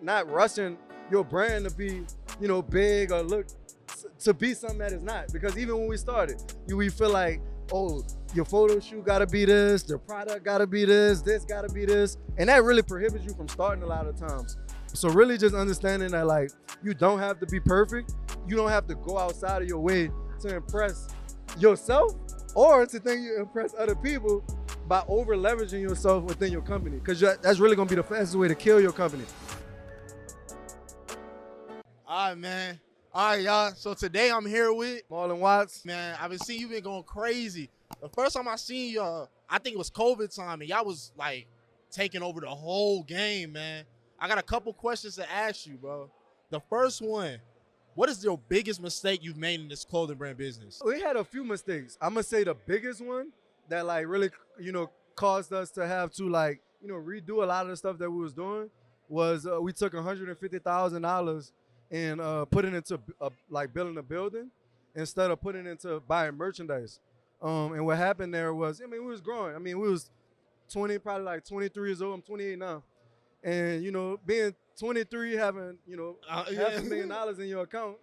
not rushing your brand to be, big or look to be something that is not. Because even when we started, we feel like, oh, your photo shoot gotta be this, the product gotta be this gotta be this. And that really prohibits you from starting a lot of times. So really just understanding that like, you don't have to be perfect. You don't have to go outside of your way to impress yourself or to think you impress other people by over leveraging yourself within your company. Because that's really gonna be the fastest way to kill your company. All right, man. All right, y'all. So today I'm here with Marlon Watts. Man, I've been seeing you been going crazy. The first time I seen y'all, I think it was COVID time, and y'all was like taking over the whole game, man. I got a couple questions to ask you, bro. The first one, what is your biggest mistake you've made in this clothing brand business? We had a few mistakes. I'm gonna say the biggest one that like really, caused us to have to like, redo a lot of the stuff that we was doing was we took $150,000 and put it into like building a building instead of putting it into buying merchandise. And what happened there was, we was growing. We was 20, probably like 23 years old. I'm 28 now. And, being 23, having, $500,000 in your account,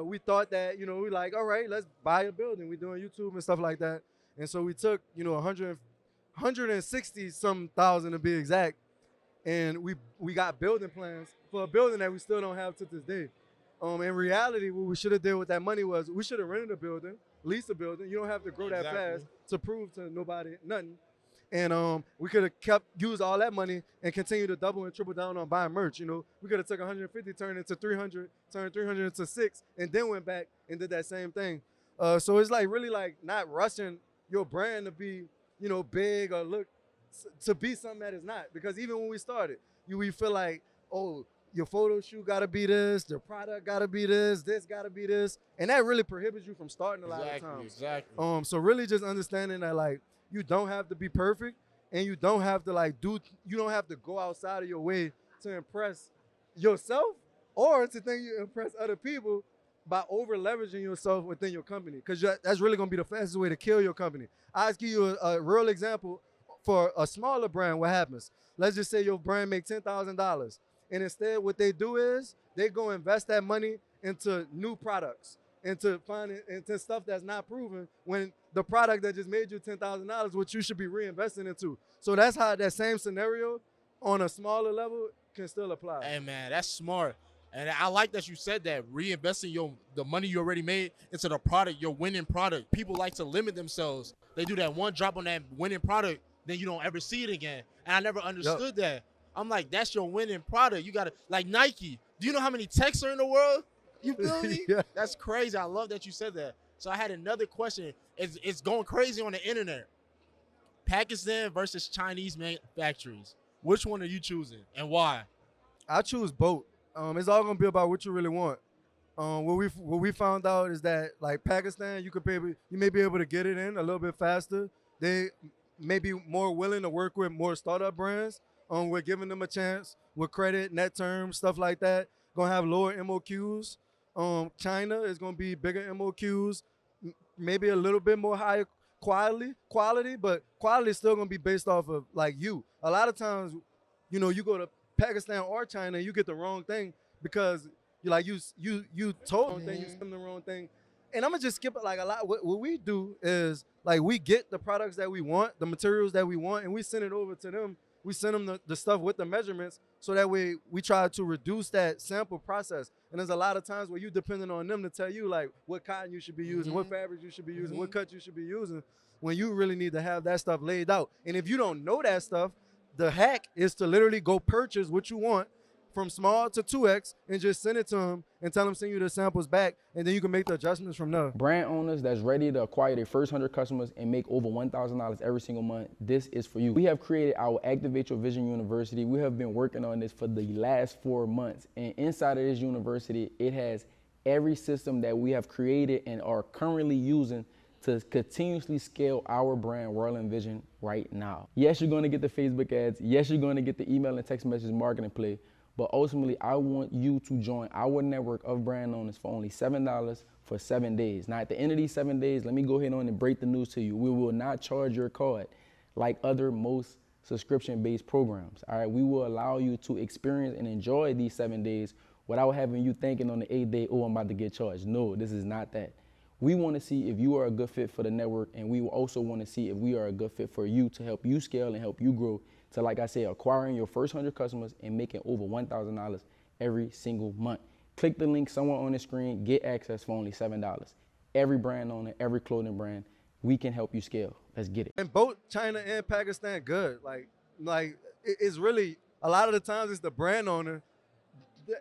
we thought that, we like, all right, let's buy a building. We're doing YouTube and stuff like that. And so we took, 160 some thousand to be exact. And we got building plans for a building that we still don't have to this day. In reality, what we should have did with that money was we should have rented a building, leased a building. You don't have to grow that fast to prove to nobody nothing. And we could have used all that money and continued to double and triple down on buying merch. We could have took 150, turned into 300, turned 300 into 6, and then went back and did that same thing. So it's like really like not rushing your brand to be, big or look to be something that is not. Because even when we started, we feel like, oh, your photo shoot gotta be this, the product gotta be this gotta be this. And that really prohibits you from starting a lot of times. Exactly. So really just understanding that like, you don't have to be perfect and you don't have to like you don't have to go outside of your way to impress yourself or to think you impress other people by over leveraging yourself within your company. Because that's really gonna be the fastest way to kill your company. I'll give you a real example. For a smaller brand, what happens? Let's just say your brand make $10,000. And instead what they do is they go invest that money into new products, into stuff that's not proven when the product that just made you $10,000, which you should be reinvesting into. So that's how that same scenario on a smaller level can still apply. Hey, man, that's smart. And I like that you said that, reinvesting the money you already made into the product, your winning product. People like to limit themselves. They do that one drop on that winning product, then you don't ever see it again. And I never understood that. I'm like, that's your winning product. You got to, like Nike. Do you know how many techs are in the world? You feel me? Yeah. That's crazy. I love that you said that. So I had another question. It's going crazy on the internet. Pakistan versus Chinese manufacturers. Which one are you choosing and why? I choose both. It's all gonna be about what you really want. What we found out is that like Pakistan, you may be able to get it in a little bit faster. They may be more willing to work with more startup brands. We're giving them a chance with credit, net terms, stuff like that. Gonna have lower MOQs. China is gonna be bigger MOQs, maybe a little bit more higher quality, but quality is still gonna be based off of like you. A lot of times, you go to Pakistan or China, you get the wrong thing because you told the wrong thing, you sent the wrong thing. And I'm gonna just skip it like a lot. What we do is like we get the products that we want, the materials that we want, and we send it over to them. We send them the stuff with the measurements so that way we try to reduce that sample process. And there's a lot of times where you depending on them to tell you like what cotton you should be using, what fabrics you should be using, what cut you should be using, when you really need to have that stuff laid out. And if you don't know that stuff, the hack is to literally go purchase what you want from small to 2X and just send it to them and tell them send you the samples back, and then you can make the adjustments from there. Brand owners that's ready to acquire their first 100 customers and make over $1,000 every single month, this is for you. We have created our Activate Your Vision University. We have been working on this for the last 4 months, and inside of this university, it has every system that we have created and are currently using to continuously scale our brand, WRLDINVSN, right now. Yes, you're gonna get the Facebook ads. Yes, you're gonna get the email and text message marketing play. But ultimately, I want you to join our network of brand owners for only $7 for 7 days. Now, at the end of these 7 days, let me go ahead on and break the news to you. We will not charge your card like other most subscription-based programs. All right, we will allow you to experience and enjoy these 7 days without having you thinking on the 8th day, oh, I'm about to get charged. No, this is not that. We want to see if you are a good fit for the network, and we also want to see if we are a good fit for you to help you scale and help you grow to, like I said, acquiring your first 100 customers and making over $1,000 every single month. Click the link somewhere on the screen, get access for only $7. Every brand owner, every clothing brand, we can help you scale. Let's get it. And both China and Pakistan good. It's really, a lot of the times it's the brand owner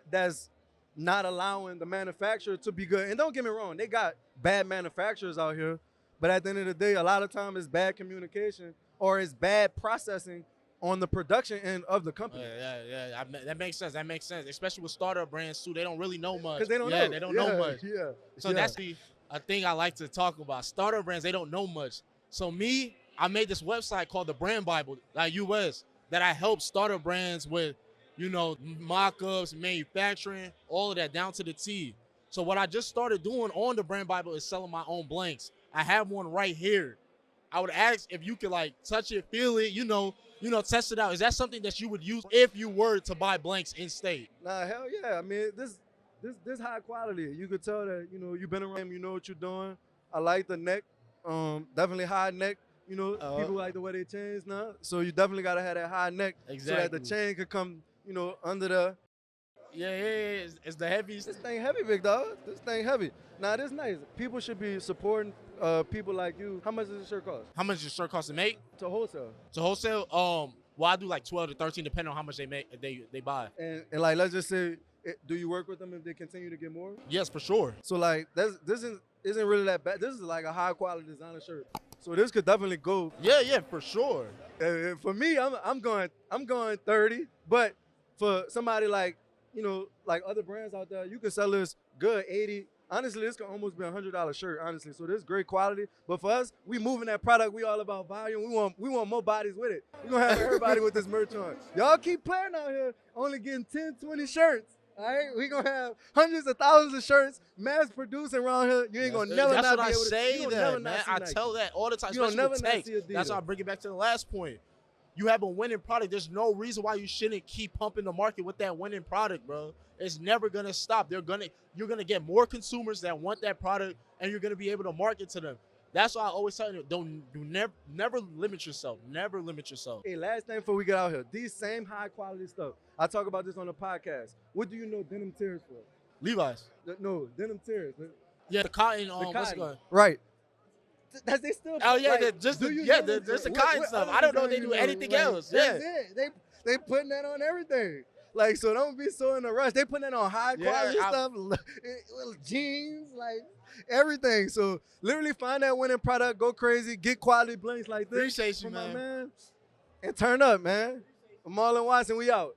that's not allowing the manufacturer to be good. And don't get me wrong, they got bad manufacturers out here, but at the end of the day, a lot of times it's bad communication or it's bad processing on the production end of the company. Yeah. That makes sense. That makes sense. Especially with startup brands too. They don't really know much. Because they don't know. They don't know much. Yeah. So that's a thing I like to talk about. Startup brands, they don't know much. So I made this website called the Brand Bible, US, that I help startup brands with, mock-ups, manufacturing, all of that down to the T. So what I just started doing on the Brand Bible is selling my own blanks. I have one right here. I would ask if you could touch it, feel it, test it out. Is that something that you would use if you were to buy blanks in state? Nah, hell yeah. I mean, this high quality. You could tell that, you've been around, you know what you're doing. I like the neck. Definitely high neck. People like the way they chains now. So you definitely gotta have that high neck so that the chain could come, under the. Yeah. It's the heaviest. This thing heavy, big dog. This thing heavy. Nah, this nice. People should be supporting people like you. How much does this shirt cost? How much does the shirt cost to make? To wholesale. To wholesale, well, I do 12 to 13, depending on how much they make. They buy. And let's just say, do you work with them if they continue to get more? Yes, for sure. So this isn't really that bad. This is like a high quality designer shirt. So this could definitely go. Yeah, for sure. For me, I'm going 30. But for somebody like other brands out there, you can sell this good 80. Honestly, this could almost be $100 shirt, honestly. So this is great quality. But for us, we moving that product. We all about volume. We want more bodies with it. We're going to have everybody with this merch on. Y'all keep playing out here, only getting 10, 20 shirts. All right? We're going to have hundreds of thousands of shirts mass produced around here. You ain't going to never not be able to. That's what I say that, man. I tell that all the time, especially with tech. That's why I bring it back to the last point. You have a winning product. There's no reason why you shouldn't keep pumping the market with that winning product, bro. It's never gonna stop. You're gonna get more consumers that want that product, and you're gonna be able to market to them. That's why I always tell you, never limit yourself. Never limit yourself. Hey, last thing before we get out here, these same high quality stuff. I talk about this on the podcast. What do you know denim tears for? Levi's. No, denim tears. Yeah, the cotton. The what's it called? Right. That's they still. Oh yeah, just the cotton stuff. I don't know if they do anything else. That's it. They putting that on everything. So don't be so in a rush. They putting that on high quality stuff, jeans, everything. So literally find that winning product, go crazy, get quality blanks like this. Appreciate you, man. And turn up, man. Marlon Watts, and we out.